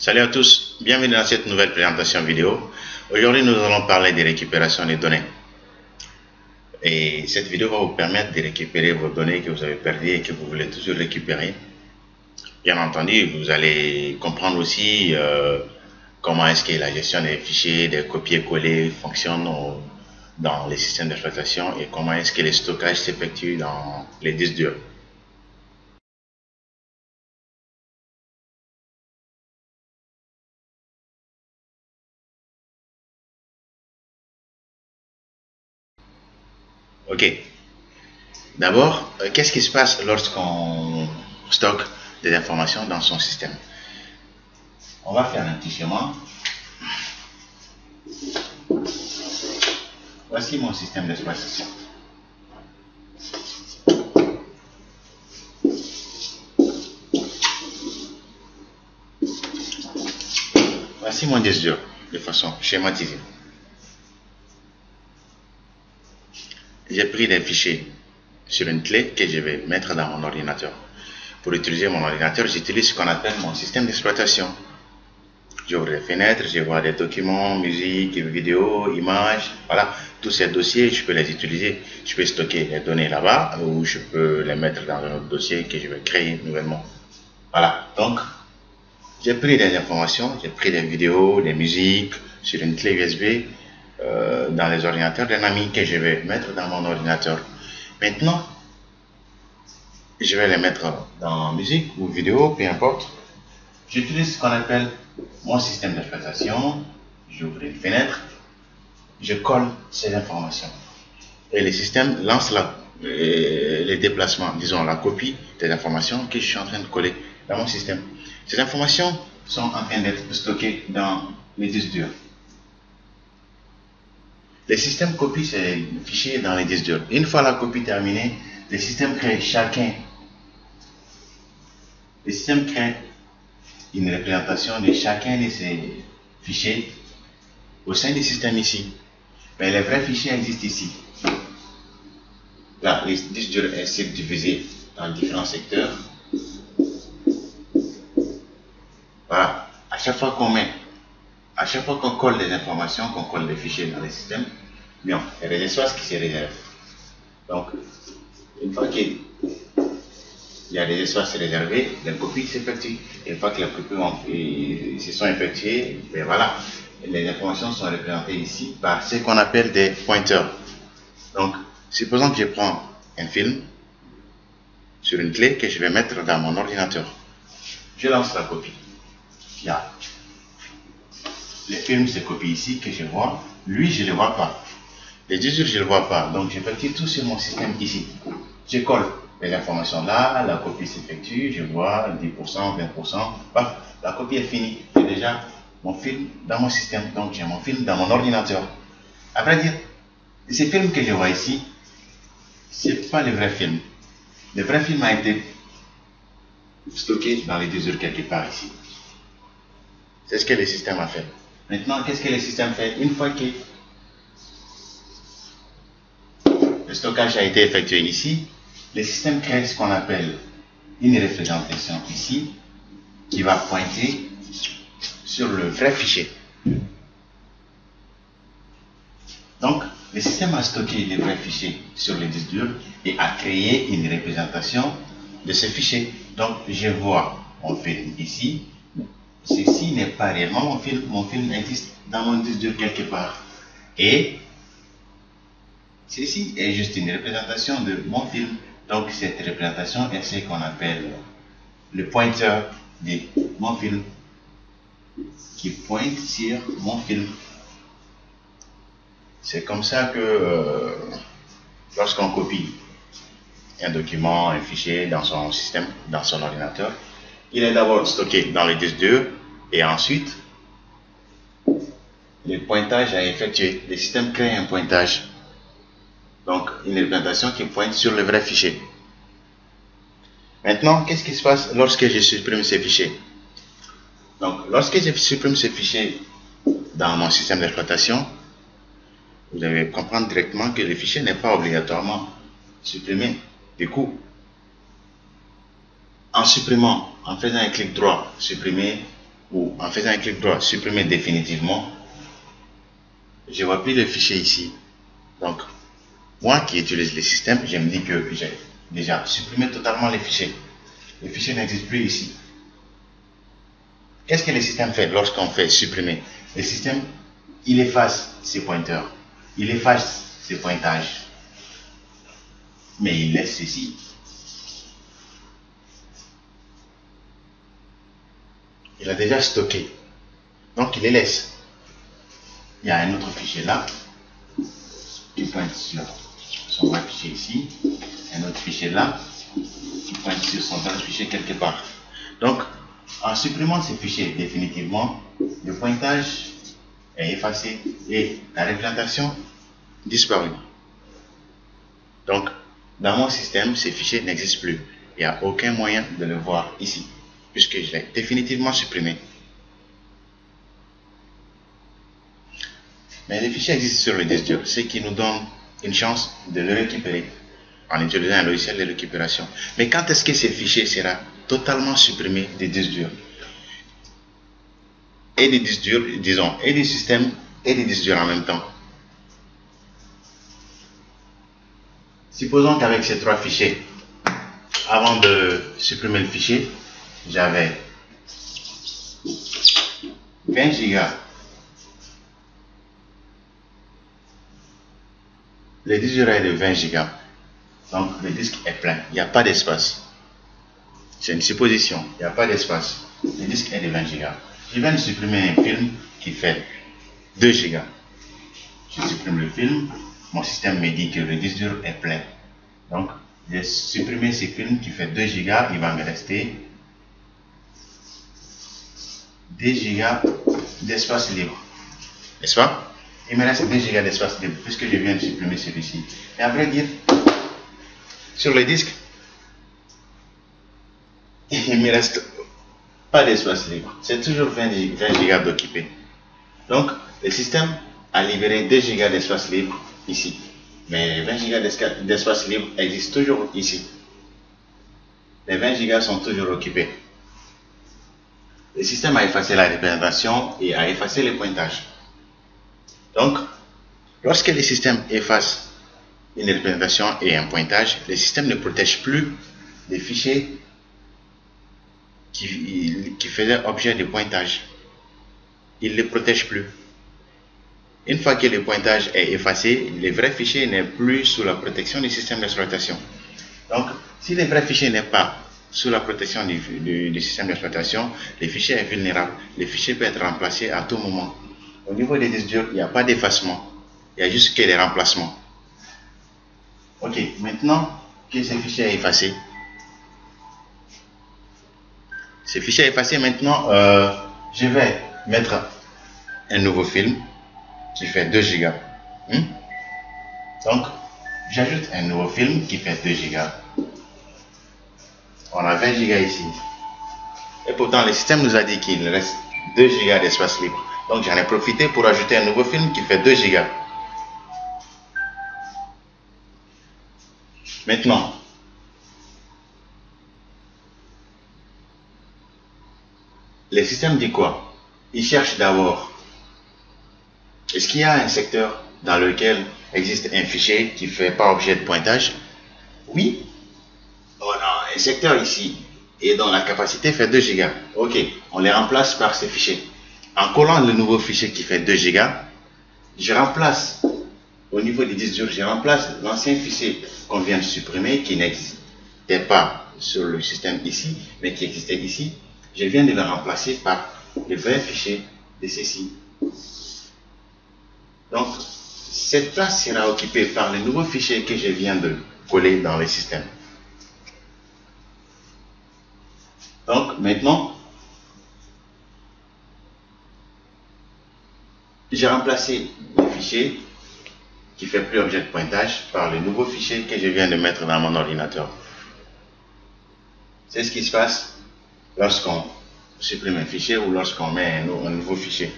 Salut à tous, bienvenue dans cette nouvelle présentation vidéo. Aujourd'hui, nous allons parler de récupération des données. Et cette vidéo va vous permettre de récupérer vos données que vous avez perdues et que vous voulez toujours récupérer. Bien entendu, vous allez comprendre aussi comment est-ce que la gestion des fichiers, des copier-coller fonctionne dans les systèmes d'exploitation et comment est-ce que le stockage s'effectue dans les disques durs. Ok. D'abord, qu'est-ce qui se passe lorsqu'on stocke des informations dans son système? On va faire un petit schéma. Voici mon système d'exploitation. Voici mon disque dur de façon schématisée. J'ai pris des fichiers sur une clé que je vais mettre dans mon ordinateur. Pour utiliser mon ordinateur, j'utilise ce qu'on appelle mon système d'exploitation. J'ouvre les fenêtres, je vois des documents, musique, vidéos, images, voilà. Tous ces dossiers, je peux les utiliser. Je peux stocker les données là-bas ou je peux les mettre dans un autre dossier que je vais créer nouvellement. Voilà, donc j'ai pris des informations, j'ai pris des vidéos, des musiques sur une clé USB dans les ordinateurs d'un ami que je vais mettre dans mon ordinateur. Maintenant, je vais les mettre dans musique ou vidéo, peu importe. J'utilise ce qu'on appelle mon système d'exploitation. J'ouvre une fenêtre, je colle ces informations. Et le système lance les déplacements, disons la copie des informations que je suis en train de coller dans mon système. Ces informations sont en train d'être stockées dans les disques durs. Le système copie ces fichiers dans les disques durs. Une fois la copie terminée, le système crée une représentation de chacun de ces fichiers au sein du système ici. Mais les vrais fichiers existent ici. Là, les disques durs sont divisés en différents secteurs. Voilà. À chaque fois qu'on colle des informations, qu'on colle des fichiers dans les systèmes, bien, il y a des espaces qui se réservent. Donc, une fois qu'il y a des espaces réservés, les copies s'effectuent. Une fois que les copies se sont effectuées, ben voilà, les informations sont représentées ici par ce qu'on appelle des pointeurs. Donc, supposons que je prends un film sur une clé que je vais mettre dans mon ordinateur. Je lance la copie. Là, le film se copie ici que je vois. Lui, je ne le vois pas. Les disques durs, je ne le vois pas. Donc, j'effectue tout sur mon système ici. Je colle les informations là, la copie s'effectue, je vois 10%, 20%. Paf, la copie est finie. J'ai déjà mon film dans mon système. Donc, j'ai mon film dans mon ordinateur. À vrai dire, ce film que je vois ici, ce n'est pas le vrai film. Le vrai film a été stocké dans les disques durs quelque part ici. C'est ce que le système a fait. Maintenant, qu'est-ce que le système fait? Une fois que le stockage a été effectué ici, le système crée ce qu'on appelle une représentation ici qui va pointer sur le vrai fichier. Donc, le système a stocké le vrai fichier sur le disque dur et a créé une représentation de ce fichier. Donc, je vois mon film ici. Ceci n'est pas réellement mon film existe dans mon disque dur quelque part. Et ceci est juste une représentation de mon film. Donc cette représentation est ce qu'on appelle le pointeur de mon film qui pointe sur mon film. C'est comme ça que lorsqu'on copie un document, un fichier dans son système, dans son ordinateur, il est d'abord stocké dans le disque dur et ensuite le pointage a effectué. Le système crée un pointage. Donc une représentation qui pointe sur le vrai fichier. Maintenant, qu'est-ce qui se passe lorsque je supprime ces fichiers? Donc lorsque je supprime ces fichiers dans mon système d'exploitation, vous devez comprendre directement que le fichier n'est pas obligatoirement supprimé. Du coup, en supprimant, en faisant un clic droit, supprimer, ou en faisant un clic droit, supprimer définitivement, je ne vois plus le fichier ici. Donc, moi qui utilise le système, je me dis que j'ai déjà supprimé totalement les fichiers. Le fichier n'existe plus ici. Qu'est-ce que le système fait lorsqu'on fait supprimer? Le système, il efface ses pointeurs, il efface ses pointages, mais il laisse ceci. Il a déjà stocké, donc il les laisse. Il y a un autre fichier là, qui pointe sur son vrai fichier ici, un autre fichier là, qui pointe sur son autre fichier quelque part. Donc, en supprimant ces fichiers définitivement, le pointage est effacé et la représentation disparue. Donc, dans mon système, ces fichiers n'existent plus. Il n'y a aucun moyen de le voir ici, puisque je l'ai définitivement supprimé. Mais les fichiers existent sur le disque dur, ce qui nous donne une chance de le récupérer en utilisant un logiciel de récupération. Mais quand est-ce que ces fichiers seront totalement supprimés des disques durs? Et des disques durs, disons, et des systèmes et des disques durs en même temps. Supposons qu'avec ces trois fichiers, avant de supprimer le fichier, j'avais 20 gigas. Le disque dur est de 20 gigas. Donc le disque est plein, il n'y a pas d'espace. C'est une supposition, il n'y a pas d'espace. Le disque est de 20 gigas. Je viens de supprimer un film qui fait 2 gigas. Je supprime le film, mon système me dit que le disque dur est plein. Donc, j'ai supprimé ce film qui fait 2 gigas, il va me rester 2 gigas d'espace libre. N'est-ce pas? Il me reste 2 gigas d'espace libre puisque je viens de supprimer celui-ci. Et à vrai dire, sur le disque, il ne me reste pas d'espace libre. C'est toujours 20 gigas d'occupé. Donc, le système a libéré 2 gigas d'espace libre ici. Mais 20 gigas d'espace libre existent toujours ici. Les 20 gigas sont toujours occupés. Le système a effacé la représentation et a effacé les pointages. Donc, lorsque le système efface une représentation et un pointage, le système ne protège plus les fichiers qui faisaient objet de pointage. Il ne les protège plus. Une fois que le pointage est effacé, le vrai fichier n'est plus sous la protection du système d'exploitation. Donc, si le vrai fichier n'est pas sous la protection du système d'exploitation, le fichier est vulnérable. Le fichier peut être remplacé à tout moment. Au niveau des disques durs, il n'y a pas d'effacement. Il y a juste que des remplacements. Ok, maintenant que ce fichier est effacé, maintenant, je vais mettre un nouveau film qui fait 2 gigas. Donc, j'ajoute un nouveau film qui fait 2 gigas. On a 20 gigas ici. Et pourtant, le système nous a dit qu'il reste 2 gigas d'espace libre. Donc, j'en ai profité pour ajouter un nouveau film qui fait 2 gigas. Maintenant, le système dit quoi? Il cherche d'abord, est-ce qu'il y a un secteur dans lequel existe un fichier qui ne fait pas objet de pointage? Oui. On a un secteur ici et dont la capacité fait 2 gigas. Ok, on les remplace par ces fichiers. En collant le nouveau fichier qui fait 2 gigas, je remplace, au niveau des disques durs, je remplace l'ancien fichier qu'on vient de supprimer qui n'existait pas sur le système ici, mais qui existait ici. Je viens de le remplacer par le vrai fichier de ceci. Donc, cette place sera occupée par le nouveau fichier que je viens de coller dans le système. Donc, maintenant, j'ai remplacé le fichier qui fait plus objet de pointage par le nouveau fichier que je viens de mettre dans mon ordinateur. C'est ce qui se passe lorsqu'on supprime un fichier ou lorsqu'on met un nouveau fichier.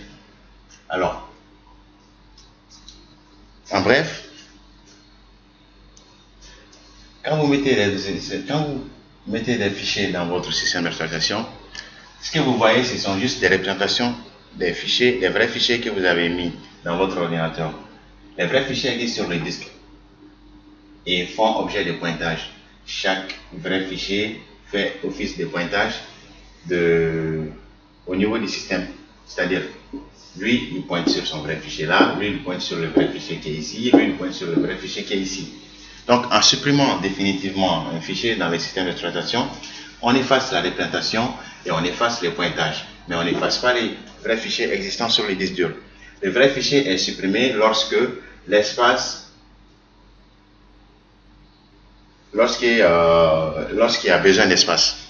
Alors, en bref, quand vous mettez des fichiers dans votre système d'exploitation, Ce que vous voyez, ce sont juste des représentations des fichiers, des vrais fichiers que vous avez mis dans votre ordinateur. Les vrais fichiers existent sur le disque et font objet de pointage. Chaque vrai fichier fait office de pointage au niveau du système. C'est-à-dire, lui, il pointe sur son vrai fichier là, lui, il pointe sur le vrai fichier qui est ici, lui, il pointe sur le vrai fichier qui est ici. Donc, en supprimant définitivement un fichier dans le système d'exploitation, on efface la représentation et on efface les pointages. Mais on n'efface pas les vrais fichiers existants sur les disques durs. Le vrai fichier est supprimé lorsque l'espace, lorsqu'il y a besoin d'espace.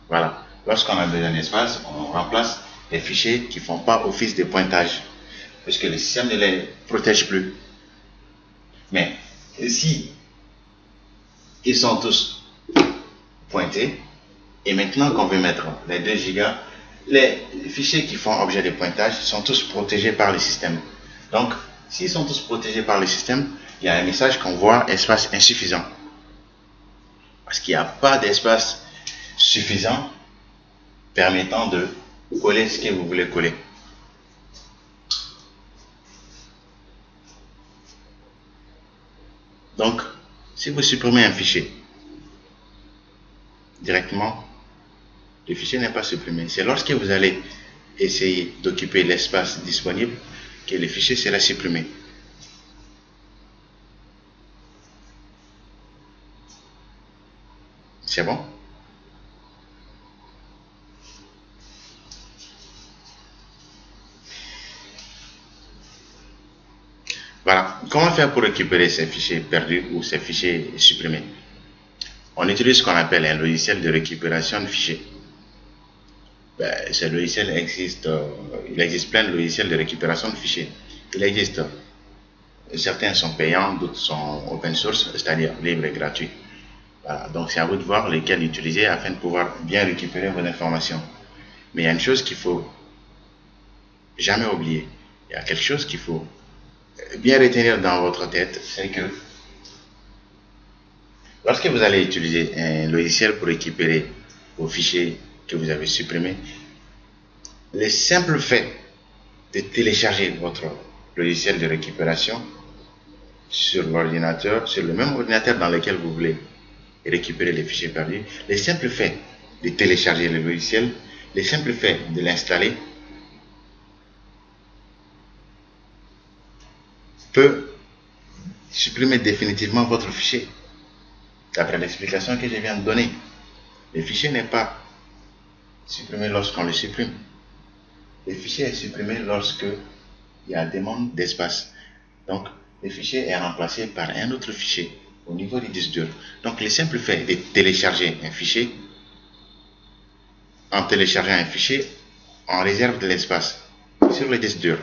Voilà. Lorsqu'on a besoin d'espace, on remplace les fichiers qui ne font pas office de pointage, parce que le système ne les protège plus. Mais si ils sont tous pointés, et maintenant qu'on veut mettre les 2 gigas, les fichiers qui font objet de pointage sont tous protégés par le système. Donc, s'ils sont tous protégés par le système, il y a un message qu'on voit espace insuffisant. Parce qu'il n'y a pas d'espace suffisant permettant de coller ce que vous voulez coller. Donc, si vous supprimez un fichier directement, le fichier n'est pas supprimé. C'est lorsque vous allez essayer d'occuper l'espace disponible que le fichier sera supprimé. C'est bon? Voilà. Comment faire pour récupérer ces fichiers perdus ou ces fichiers supprimés? On utilise ce qu'on appelle un logiciel de récupération de fichiers. Ce logiciel existe, il existe plein de logiciels de récupération de fichiers. Il existe, certains sont payants, d'autres sont open source, c'est-à-dire libres et gratuits. Voilà. Donc c'est à vous de voir lesquels utiliser afin de pouvoir bien récupérer vos informations. Mais il y a une chose qu'il faut jamais oublier. Il y a quelque chose qu'il faut bien retenir dans votre tête, c'est que lorsque vous allez utiliser un logiciel pour récupérer vos fichiers que vous avez supprimés, le simple fait de télécharger votre logiciel de récupération sur l'ordinateur, sur le même ordinateur dans lequel vous voulez récupérer les fichiers perdus, le simple fait de télécharger le logiciel, le simple fait de l'installer peut supprimer définitivement votre fichier. D'après l'explication que je viens de donner, le fichier n'est pas supprimé lorsqu'on le supprime. Le fichier est supprimé lorsque il y a demande d'espace. Donc, le fichier est remplacé par un autre fichier au niveau du disque dur. Donc, le simple fait de télécharger un fichier, en téléchargeant un fichier, on réserve de l'espace sur le disque dur.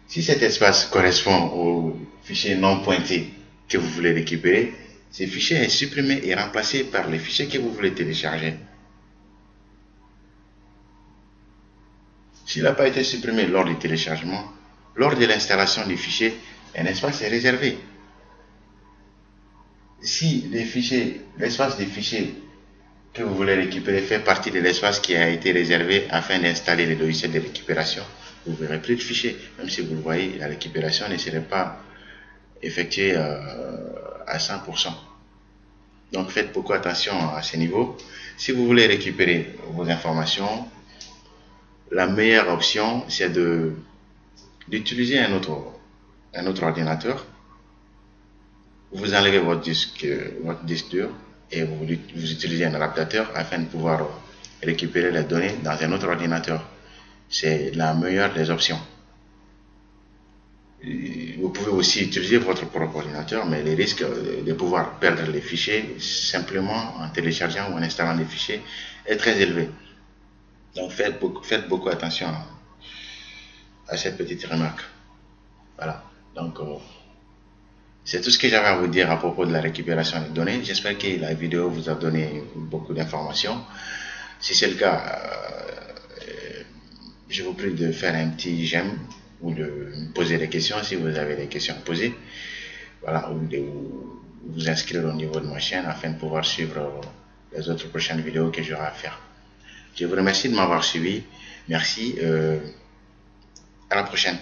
Si cet espace correspond au fichier non pointé que vous voulez récupérer, ce fichier est supprimé et remplacé par les fichiers que vous voulez télécharger. S'il n'a pas été supprimé lors du téléchargement, lors de l'installation du fichier, un espace est réservé. Si l'espace des fichiers que vous voulez récupérer fait partie de l'espace qui a été réservé afin d'installer le logiciel de récupération, vous ne verrez plus de fichier. Même si vous le voyez, la récupération ne serait pas effectuée à 100%. Donc faites beaucoup attention à ce niveau. Si vous voulez récupérer vos informations, la meilleure option, c'est d'utiliser un autre ordinateur. Vous enlevez votre disque dur et vous utilisez un adaptateur afin de pouvoir récupérer les données dans un autre ordinateur. C'est la meilleure des options. Vous pouvez aussi utiliser votre propre ordinateur, mais le risque de pouvoir perdre les fichiers simplement en téléchargeant ou en installant les fichiers est très élevé. Donc faites beaucoup attention à cette petite remarque. Voilà. Donc c'est tout ce que j'avais à vous dire à propos de la récupération des données. J'espère que la vidéo vous a donné beaucoup d'informations. Si c'est le cas, je vous prie de faire un petit j'aime ou de me poser des questions si vous avez des questions à poser. Voilà, ou de vous inscrire au niveau de ma chaîne afin de pouvoir suivre les autres prochaines vidéos que j'aurai à faire. Je vous remercie de m'avoir suivi. Merci. À la prochaine.